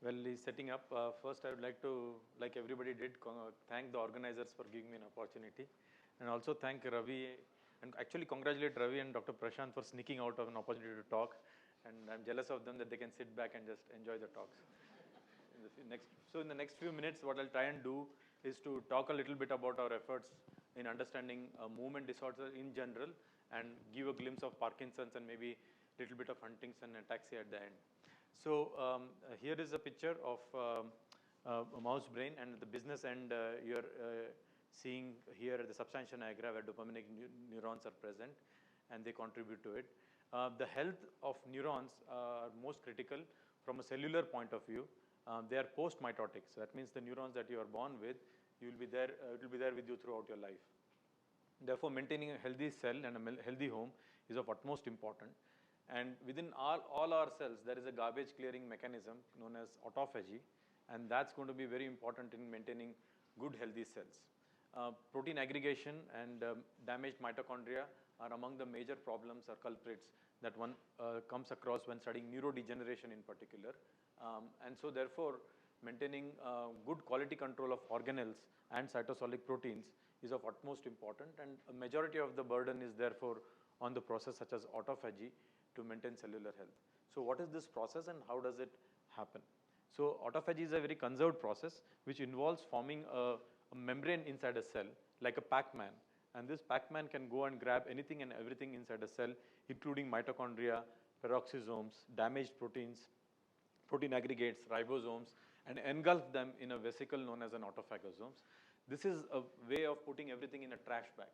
Well, he's setting up. First, I would like to, like everybody did, thank the organizers for giving me an opportunity, and also thank Ravi, and actually congratulate Ravi and Dr. Prashant for sneaking out of an opportunity to talk. And I'm jealous of them that they can sit back and just enjoy the talks. In the next few minutes, what I'll try and do is to talk a little bit about our efforts in understanding movement disorder in general, and give a glimpse of Parkinson's and maybe a little bit of Huntington and ataxia at the end. So here is a picture of a mouse brain, and the business end you're seeing here the substantia nigra where dopaminergic neurons are present and they contribute to it. The health of neurons are most critical from a cellular point of view. They are post-mitotic. So that means the neurons that you are born with, you will be there, it will be there with you throughout your life. Therefore, maintaining a healthy cell and a healthy home is of utmost importance. And within all our cells, there is a garbage clearing mechanism known as autophagy, and that's going to be very important in maintaining good healthy cells. Protein aggregation and damaged mitochondria are among the major problems or culprits that one comes across when studying neurodegeneration in particular. And so therefore, maintaining good quality control of organelles and cytosolic proteins is of utmost importance, and a majority of the burden is therefore on the process such as autophagy to maintain cellular health. So what is this process and how does it happen? So autophagy is a very conserved process which involves forming a membrane inside a cell like a Pac-Man, and this Pac-Man can go and grab anything and everything inside a cell, including mitochondria, peroxisomes, damaged proteins, protein aggregates, ribosomes, and engulf them in a vesicle known as an autophagosomes. This is a way of putting everything in a trash bag.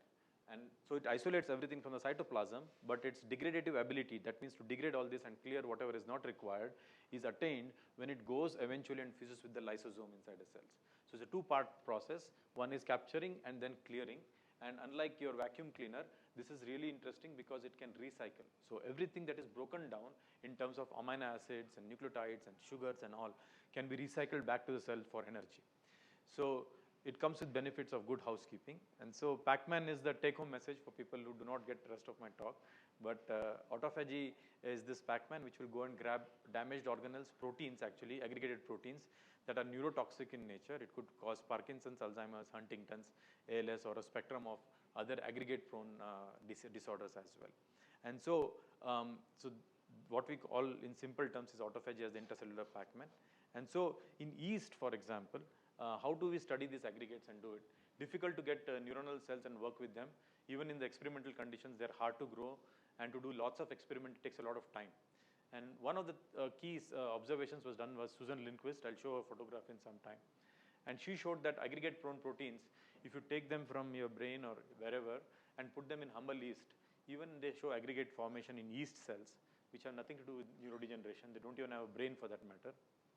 And so it isolates everything from the cytoplasm, but its degradative ability, that means to degrade all this and clear whatever is not required, is attained when it goes eventually and fuses with the lysosome inside the cells. So it's a two-part process. One is capturing and then clearing. And unlike your vacuum cleaner, this is really interesting because it can recycle. So everything that is broken down in terms of amino acids and nucleotides and sugars and all can be recycled back to the cell for energy. So it comes with benefits of good housekeeping. And so Pac-Man is the take-home message for people who do not get the rest of my talk. But autophagy is this Pac-Man which will go and grab damaged organelles, proteins actually, aggregated proteins that are neurotoxic in nature. It could cause Parkinson's, Alzheimer's, Huntington's, ALS, or a spectrum of other aggregate-prone disorders as well. And so, what we call in simple terms is autophagy as the intercellular Pac-Man. And so in yeast, for example, how do we study these aggregates and do it? Difficult to get neuronal cells and work with them. Even in the experimental conditions, they're hard to grow, and to do lots of experiment takes a lot of time. And one of the key observations was done was Susan Lindquist. I'll show a photograph in some time. And she showed that aggregate-prone proteins, if you take them from your brain or wherever and put them in humble yeast, even they show aggregate formation in yeast cells, which have nothing to do with neurodegeneration. They don't even have a brain for that matter.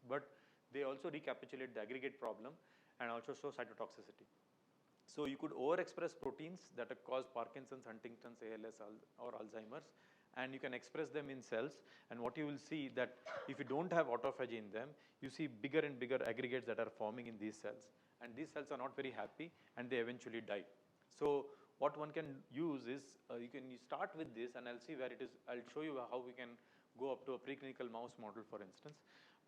But they also recapitulate the aggregate problem and also show cytotoxicity. So you could overexpress proteins that cause Parkinson's, Huntington's, ALS, or Alzheimer's, and you can express them in cells. And what you will see that if you don't have autophagy in them, you see bigger and bigger aggregates that are forming in these cells. And these cells are not very happy, and they eventually die. So what one can use is, you start with this, and I'll see where it is. I'll show you how we can go up to a preclinical mouse model, for instance.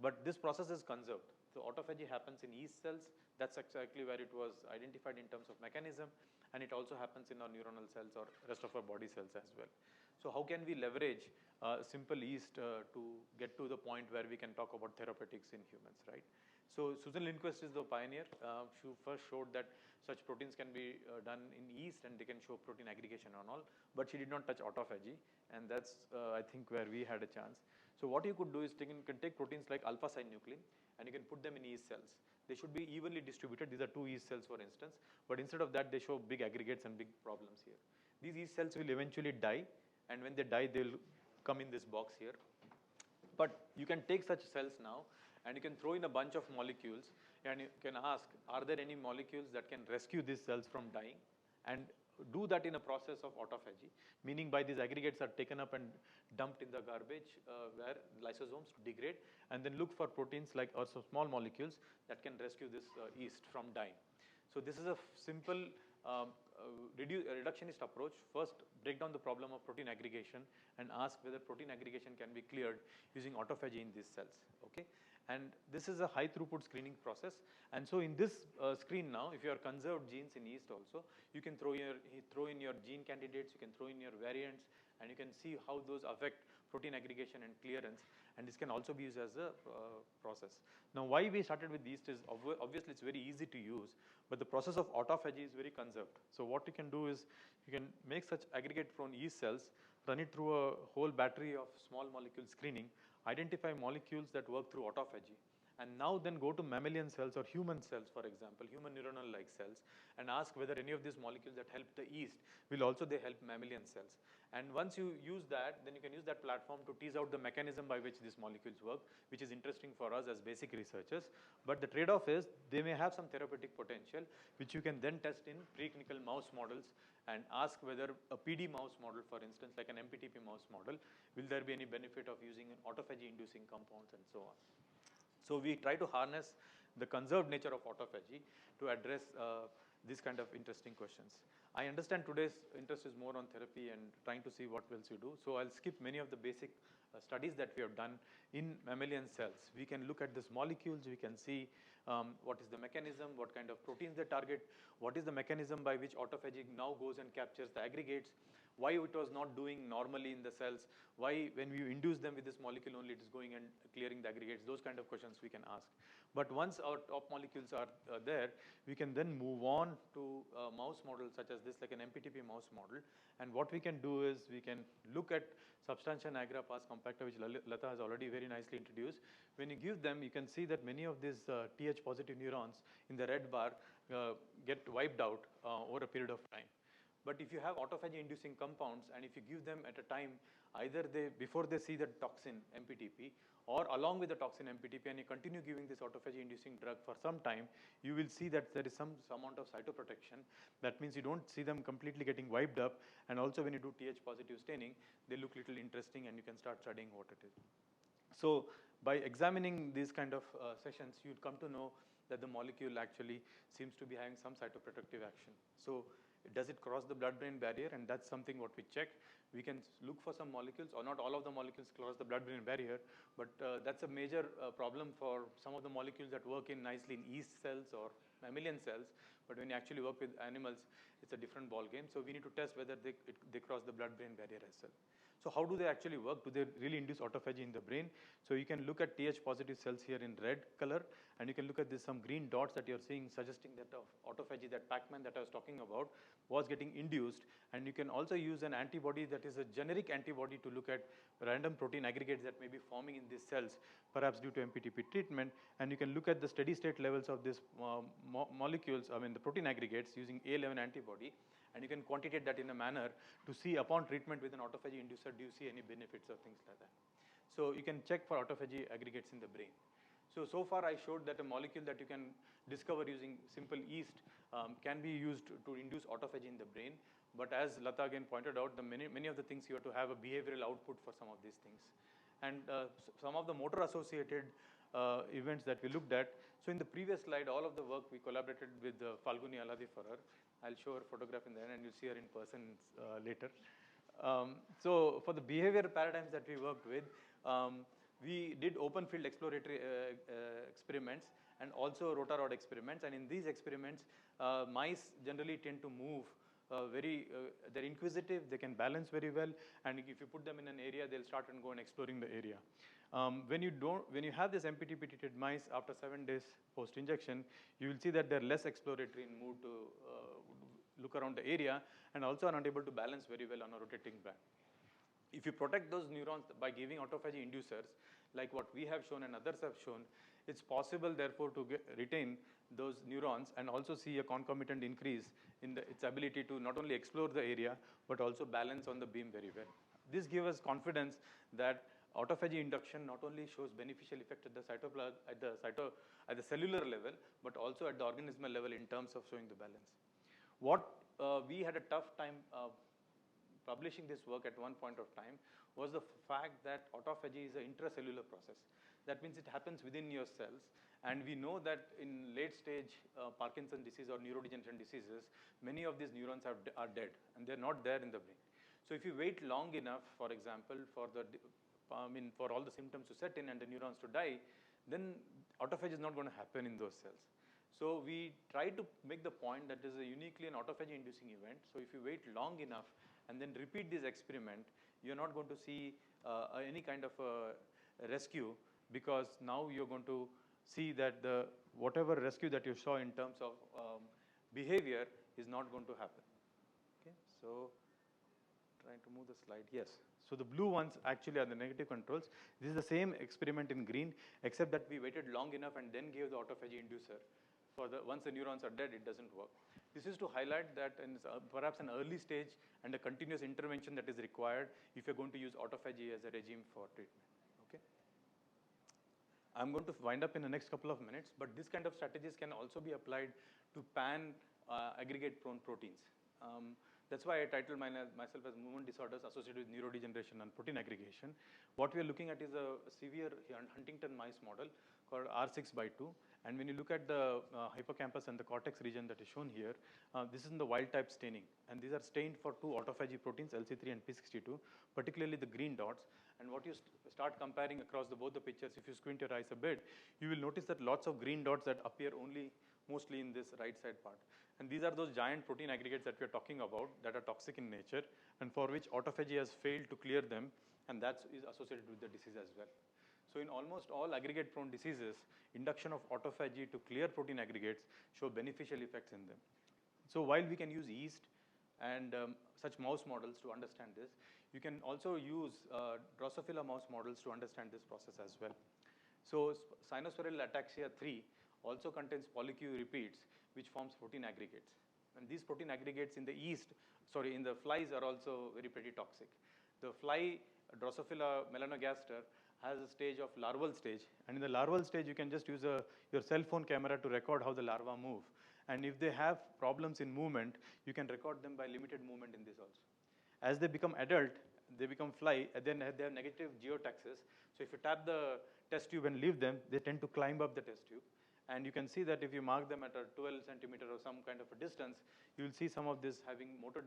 But this process is conserved. So autophagy happens in yeast cells. That's exactly where it was identified in terms of mechanism. And it also happens in our neuronal cells or rest of our body cells as well. So how can we leverage simple yeast to get to the point where we can talk about therapeutics in humans, right? So Susan Lindquist is the pioneer. She first showed that such proteins can be done in yeast and they can show protein aggregation and all, but she did not touch autophagy, and that's I think where we had a chance. So what you could do is you can take proteins like alpha-synuclein and you can put them in yeast cells. They should be evenly distributed. These are 2 yeast cells, for instance, but instead of that, they show big aggregates and big problems here. These yeast cells will eventually die, and when they die, they'll come in this box here. But you can take such cells now and you can throw in a bunch of molecules and you can ask, are there any molecules that can rescue these cells from dying? And do that in a process of autophagy, meaning by these aggregates are taken up and dumped in the garbage where lysosomes degrade, and then look for proteins like also small molecules that can rescue this yeast from dying. So this is a simple reductionist approach. First, break down the problem of protein aggregation and ask whether protein aggregation can be cleared using autophagy in these cells. Okay, And this is a high throughput screening process. And so in this screen now, if you are conserved genes in yeast also, you can throw in your gene candidates, you can throw in your variants, and you can see how those affect protein aggregation and clearance. And this can also be used as a process. Now, why we started with yeast is obviously it's very easy to use, but the process of autophagy is very conserved. So what you can do is you can make such aggregate-prone yeast cells, run it through a whole battery of small molecule screening, identify molecules that work through autophagy, and now then go to mammalian cells or human cells, for example, human neuronal-like cells, and ask whether any of these molecules that help the yeast will also they help mammalian cells. And once you use that, then you can use that platform to tease out the mechanism by which these molecules work, which is interesting for us as basic researchers. But the trade-off is they may have some therapeutic potential, which you can then test in preclinical mouse models and ask whether a PD mouse model, for instance, like an MPTP mouse model, will there be any benefit of using an autophagy-inducing compounds and so on. So we try to harness the conserved nature of autophagy to address these kind of interesting questions. I understand today's interest is more on therapy and trying to see what else you do. So I'll skip many of the basic studies that we have done in mammalian cells. We can look at these molecules, we can see what is the mechanism, what kind of proteins they target, what is the mechanism by which autophagy now goes and captures the aggregates, why it was not doing normally in the cells, why when we induce them with this molecule only it is going and clearing the aggregates, those kind of questions we can ask. But once our top molecules are there, we can then move on to a mouse model such as this, like an MPTP mouse model. And what we can do is we can look at substantia nigra pars compacta, which Lata has already very nicely introduced. When you give them, you can see that many of these TH positive neurons in the red bar get wiped out over a period of time. But if you have autophagy inducing compounds and if you give them at a time, either before they see the toxin MPTP or along with the toxin MPTP, and you continue giving this autophagy inducing drug for some time, you will see that there is some amount of cytoprotection. That means you don't see them completely getting wiped up, and also when you do TH positive staining, they look little interesting and you can start studying what it is. So by examining these kind of sessions, you'd come to know that the molecule actually seems to be having some cytoprotective action. So does it cross the blood-brain barrier? And that's something what we check. We can look for some molecules, or not all of the molecules cross the blood-brain barrier, but that's a major problem for some of the molecules that work in nicely in yeast cells or mammalian cells. But when you actually work with animals, it's a different ball game. So we need to test whether they cross the blood-brain barrier as well. So how do they actually work? Do they really induce autophagy in the brain? So you can look at TH positive cells here in red color, and you can look at this some green dots that you're seeing suggesting that autophagy, that Pac-Man that I was talking about, was getting induced. And you can also use an antibody that is a generic antibody to look at random protein aggregates that may be forming in these cells, perhaps due to MPTP treatment. And you can look at the steady state levels of these molecules, the protein aggregates using A11 antibody. And you can quantitate that in a manner to see upon treatment with an autophagy inducer, do you see any benefits or things like that. So you can check for autophagy aggregates in the brain. So far I showed that a molecule that you can discover using simple yeast can be used to induce autophagy in the brain. But as Lata again pointed out, many of the things you have to have a behavioral output for some of these things. And some of the motor associated events that we looked at. So in the previous slide, all of the work we collaborated with Falguni Aladi for her. I'll show her photograph in there and you'll see her in person later. So for the behavior paradigms that we worked with, we did open field exploratory experiments and also rotarod experiments. And in these experiments, mice generally tend to move they're inquisitive, they can balance very well, and if you put them in an area, they'll start and go and exploring the area. When you have this MPTP treated mice after 7 days post-injection, you will see that they're less exploratory in mood to look around the area, and also are not able to balance very well on a rotating band. If you protect those neurons by giving autophagy inducers, like what we have shown and others have shown, it's possible therefore to retain those neurons and also see a concomitant increase in its ability to not only explore the area, but also balance on the beam very well. This gives us confidence that autophagy induction not only shows beneficial effect at the cellular level, but also at the organismal level in terms of showing the balance. What we had a tough time publishing this work at one point of time was the fact that autophagy is an intracellular process. That means it happens within your cells. And we know that in late stage Parkinson disease or neurodegenerative diseases, many of these neurons are dead and they're not there in the brain. So if you wait long enough, for example, for all the symptoms to set in and the neurons to die, then autophagy is not going to happen in those cells. So we try to make the point that this is a uniquely an autophagy inducing event. So if you wait long enough and then repeat this experiment, you're not going to see any kind of rescue, because now you're going to see that the whatever rescue that you saw in terms of behavior is not going to happen. Okay, so trying to move the slide. Yes. So the blue ones actually are the negative controls. This is the same experiment in green, except that we waited long enough and then gave the autophagy inducer. Once the neurons are dead, it doesn't work. This is to highlight that in perhaps an early stage and a continuous intervention that is required if you're going to use autophagy as a regime for treatment. Okay. I'm going to wind up in the next couple of minutes, but this kind of strategies can also be applied to pan aggregate prone proteins. That's why I titled myself as movement disorders associated with neurodegeneration and protein aggregation. What we are looking at is a severe Huntington mice model called R6/2. And when you look at the hippocampus and the cortex region that is shown here, this is in the wild type staining. And these are stained for two autophagy proteins, LC3 and P62, particularly the green dots. And what you start comparing across both the pictures, if you squint your eyes a bit, you will notice that lots of green dots that appear mostly in this right side part. And these are those giant protein aggregates that we are talking about that are toxic in nature and for which autophagy has failed to clear them, and that is associated with the disease as well. So in almost all aggregate prone diseases, induction of autophagy to clear protein aggregates show beneficial effects in them. So while we can use yeast and such mouse models to understand this, you can also use Drosophila mouse models to understand this process as well. So cynospheral ataxia 3 also contains polyQ repeats, which forms protein aggregates. And these protein aggregates in the flies are also pretty toxic. The fly Drosophila melanogaster has a stage of larval stage, and in the larval stage you can just use your cell phone camera to record how the larvae move. And if they have problems in movement, you can record them by limited movement in this also. As they become adult, they become fly, and then they have negative geotaxis. So if you tap the test tube and leave them, they tend to climb up the test tube. And you can see that if you mark them at a 12 centimeter or some kind of a distance, you will see some of this having motor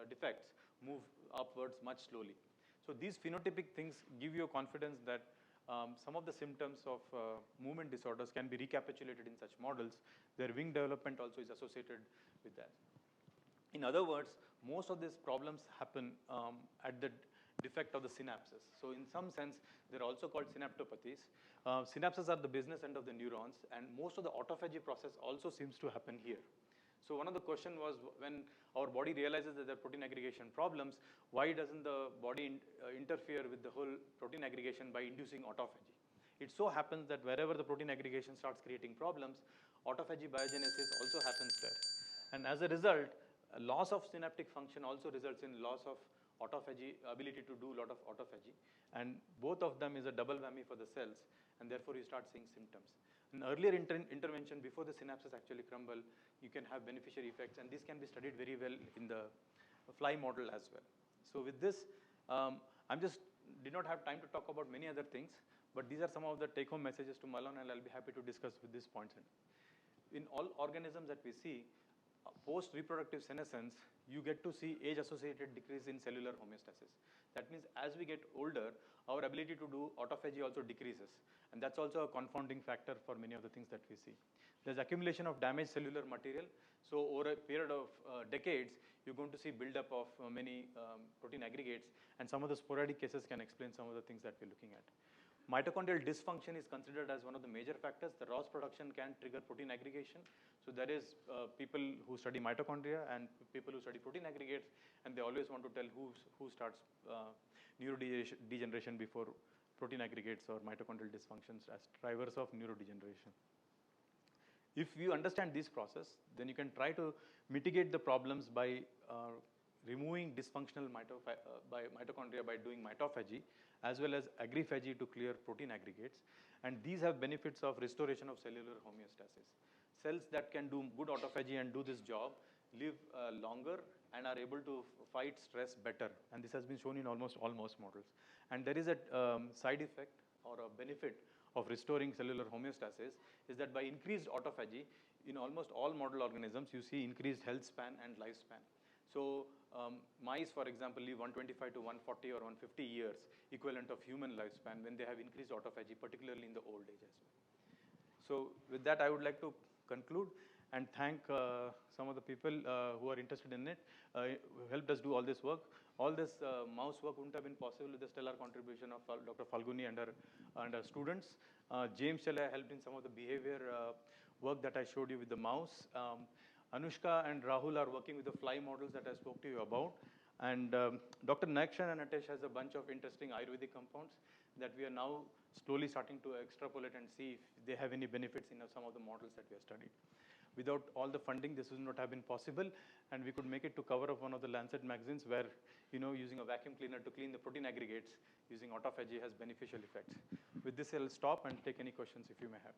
defects move upwards much slowly. So these phenotypic things give you confidence that some of the symptoms of movement disorders can be recapitulated in such models. Their wing development also is associated with that. In other words, most of these problems happen at the defect of the synapses. So in some sense, they're also called synaptopathies. Synapses are the business end of the neurons, and most of the autophagy process also seems to happen here. So one of the questions was, when our body realizes that there are protein aggregation problems, why doesn't the body interfere with the whole protein aggregation by inducing autophagy? It so happens that wherever the protein aggregation starts creating problems, autophagy biogenesis also happens there. And as a result, a loss of synaptic function also results in loss of autophagy, ability to do a lot of autophagy. And both of them is a double whammy for the cells, and therefore you start seeing symptoms. An earlier intervention before the synapses actually crumble, you can have beneficiary effects, and this can be studied very well in the fly model as well. So with this, did not have time to talk about many other things, but these are some of the take-home messages to Malone, and I'll be happy to discuss with these points. In all organisms that we see, post-reproductive senescence, you get to see age-associated decrease in cellular homeostasis. That means as we get older, our ability to do autophagy also decreases. And that's also a confounding factor for many of the things that we see. There's accumulation of damaged cellular material. So over a period of decades, you're going to see buildup of many protein aggregates. And some of the sporadic cases can explain some of the things that we're looking at. Mitochondrial dysfunction is considered as one of the major factors. The ROS production can trigger protein aggregation. So there is people who study mitochondria and people who study protein aggregates, and they always want to tell who starts neurodegeneration before protein aggregates or mitochondrial dysfunctions as drivers of neurodegeneration. If you understand this process, then you can try to mitigate the problems by removing dysfunctional mitochondria by doing mitophagy, as well as agriphagy to clear protein aggregates. And these have benefits of restoration of cellular homeostasis. Cells that can do good autophagy and do this job live longer and are able to fight stress better. And this has been shown in almost all mouse models. And there is a side effect or a benefit of restoring cellular homeostasis is that by increased autophagy, in almost all model organisms, you see increased health span and lifespan. So mice, for example, live 125 to 140 or 150 years, equivalent of human lifespan, when they have increased autophagy, particularly in the old age as well. So with that, I would like to conclude and thank some of the people who are interested in it, who helped us do all this work. All this mouse work wouldn't have been possible with the stellar contribution of Dr. Falguni and her students. James Chale helped in some of the behavior work that I showed you with the mouse. Anushka and Rahul are working with the fly models that I spoke to you about. And Dr. Nakshan and Atesh has a bunch of interesting Ayurvedic compounds that we are now slowly starting to extrapolate and see if they have any benefits in some of the models that we have studied. Without all the funding, this would not have been possible, and we could make it to cover of one of the Lancet magazines where, using a vacuum cleaner to clean the protein aggregates using autophagy has beneficial effects. With this, I'll stop and take any questions if you may have.